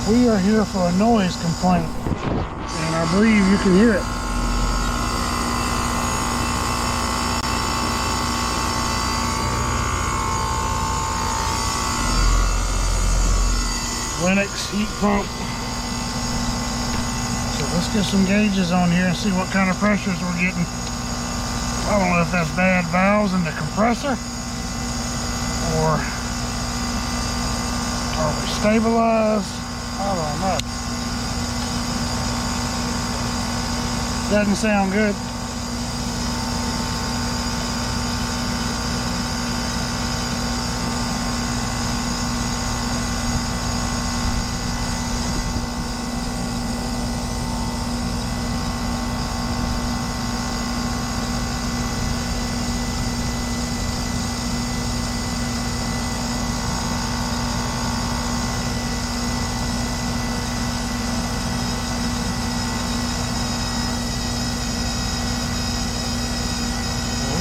We are here for a noise complaint, and I believe you can hear it. Lennox heat pump. So let's get some gauges on here and see what kind of pressures we're getting. I don't know if that's bad valves in the compressor, or are we stabilized? I don't know. Doesn't sound good.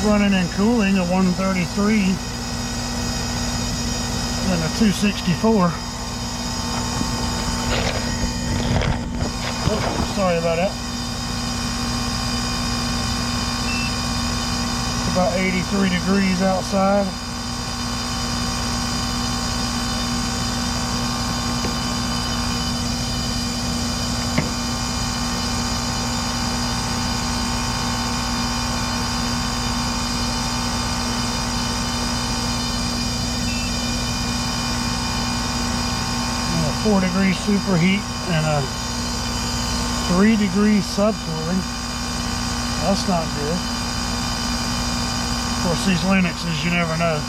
Running and cooling a 133 and a 264. Oh, sorry about that. It's about 83 degrees outside. A 4-degree superheat and a 3-degree subcooling. That's not good. Of course, these Lennoxes, you never know.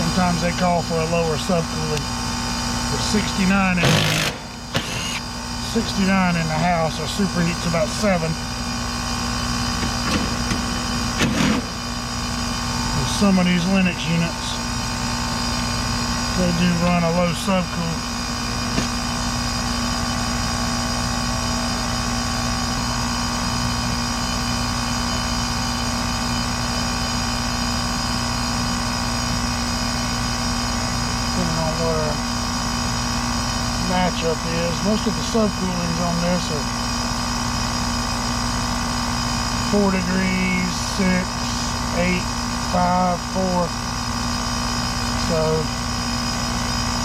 Sometimes they call for a lower subcooling. The 69 in the house, our superheat's about 7. And some of these Lennox units, they do run a low subcool. Depending on what our matchup is. Most of the subcoolings on this are 4 degrees, 6, 8, 5, 4. So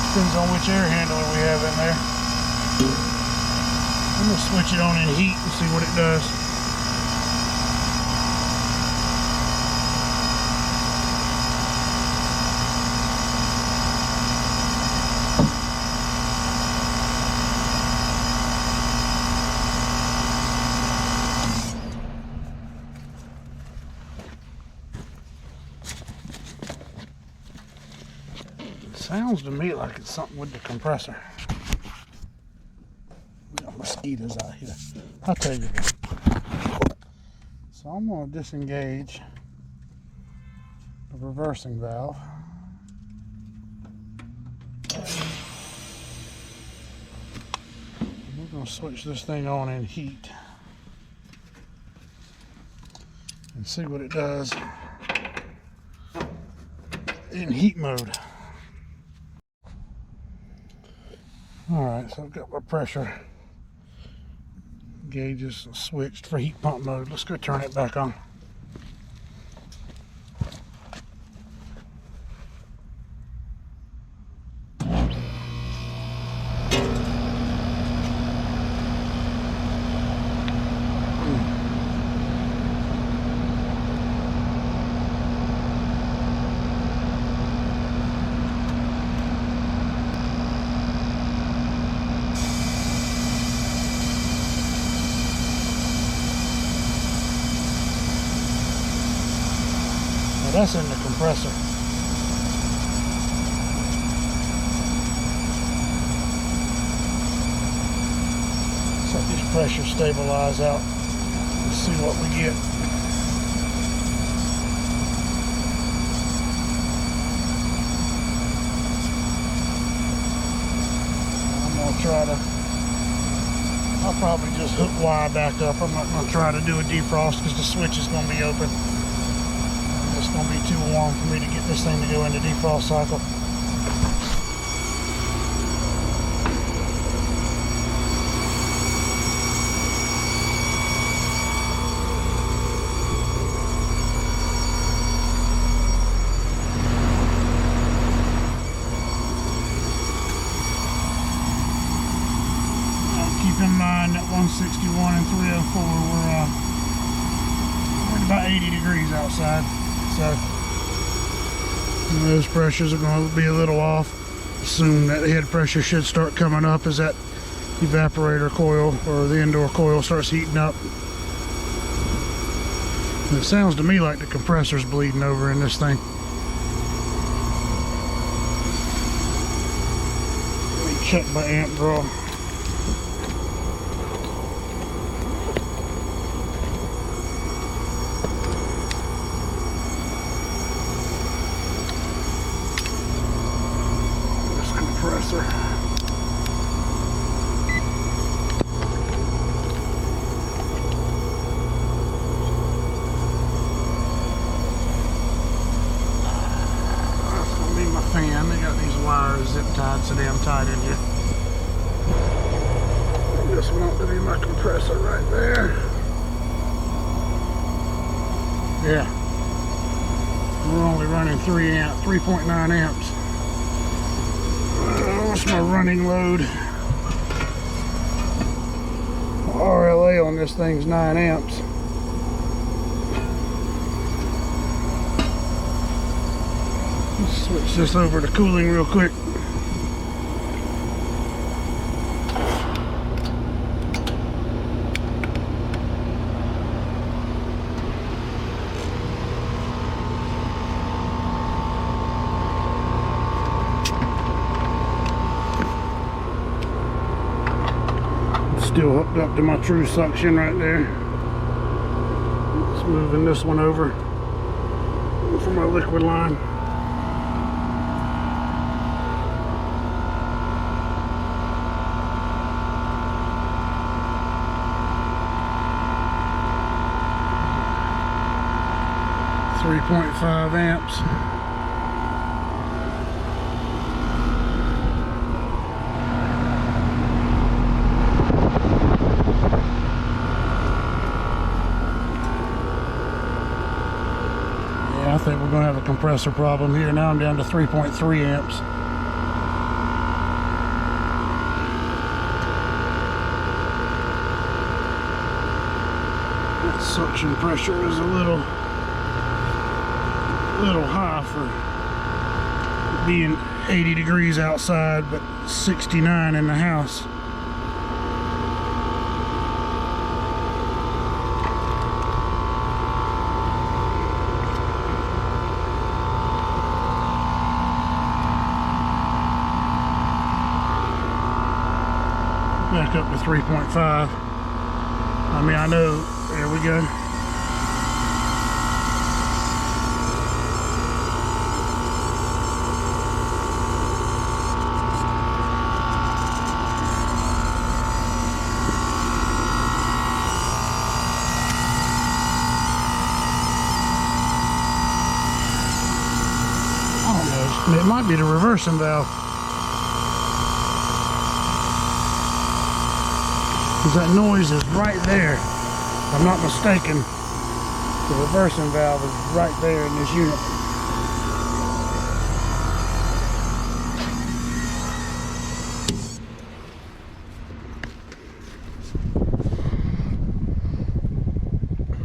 depends on which air handler we have in there. I'm going to switch it on in heat and see what it does. Sounds to me like it's something with the compressor. We got mosquitoes out here. I'll tell you. So I'm going to disengage the reversing valve. We're going to switch this thing on in heat and see what it does in heat mode. Alright, so I've got my pressure gauges switched for heat pump mode. Let's go turn it back on. That's in the compressor. So let these pressure stabilize out. Let's see what we get. I'm gonna try to. I'll probably just hook Y back up. I'm not gonna try to do a defrost because the switch is gonna be open. It's going to be too warm for me to get this thing to go into defrost cycle. line at 161 and 304. We're at about 80 degrees outside, so those pressures are going to be a little off. Soon that head pressure should start coming up as that evaporator coil or the indoor coil starts heating up. And it sounds to me like the compressor's bleeding over in this thing. Let me check my amp draw. This compressor. Fan. They got these wires zip tied so damn tight in here. This one ought to be my compressor right there. Yeah. We're only running 3.9 amps. What's my running load? RLA on this thing's 9 amps. Switch this over to cooling real quick. Still hooked up to my true suction right there. Just moving this one over for my liquid line. .5 amps. Yeah, I think we're going to have a compressor problem here. Now I'm down to 3.3 amps. That suction pressure is a little high for being 80 degrees outside but 69 in the house. Back up to 3.5. I mean, I know, there we go. It might be the reversing valve. Because that noise is right there. If I'm not mistaken, the reversing valve is right there in this unit.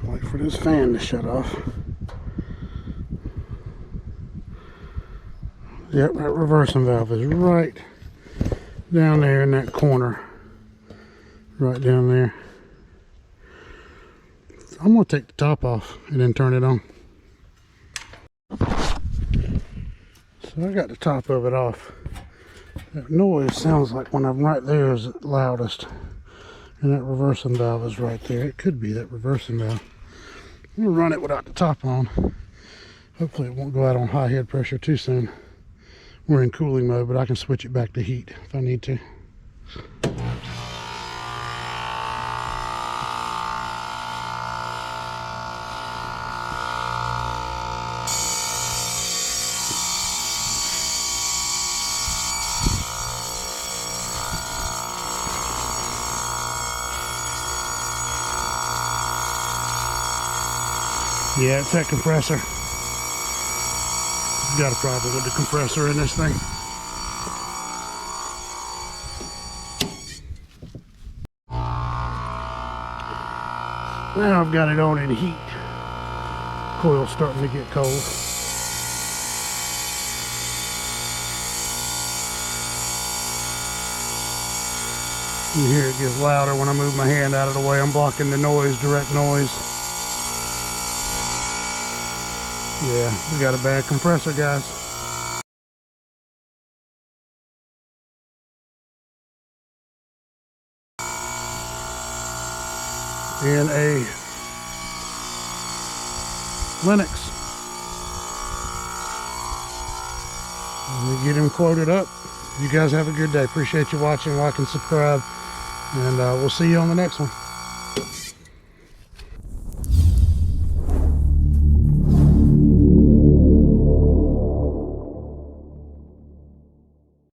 Wait for this fan to shut off. Yep, that reversing valve is right down there in that corner. Right down there. I'm going to take the top off and then turn it on. So I got the top of it off. That noise sounds like when I'm right there is the loudest. And that reversing valve is right there. It could be that reversing valve. I'm going to run it without the top on. Hopefully it won't go out on high head pressure too soon. We're in cooling mode, but I can switch it back to heat if I need to. Yeah, it's that compressor. Got a problem with the compressor in this thing. Now I've got it on in heat. Coil's starting to get cold. You hear it gets louder when I move my hand out of the way. I'm blocking the noise, direct noise. Yeah, we got a bad compressor, guys. In a Linux. Let me get him quoted up. You guys have a good day. Appreciate you watching, like, and subscribe. And we'll see you on the next one.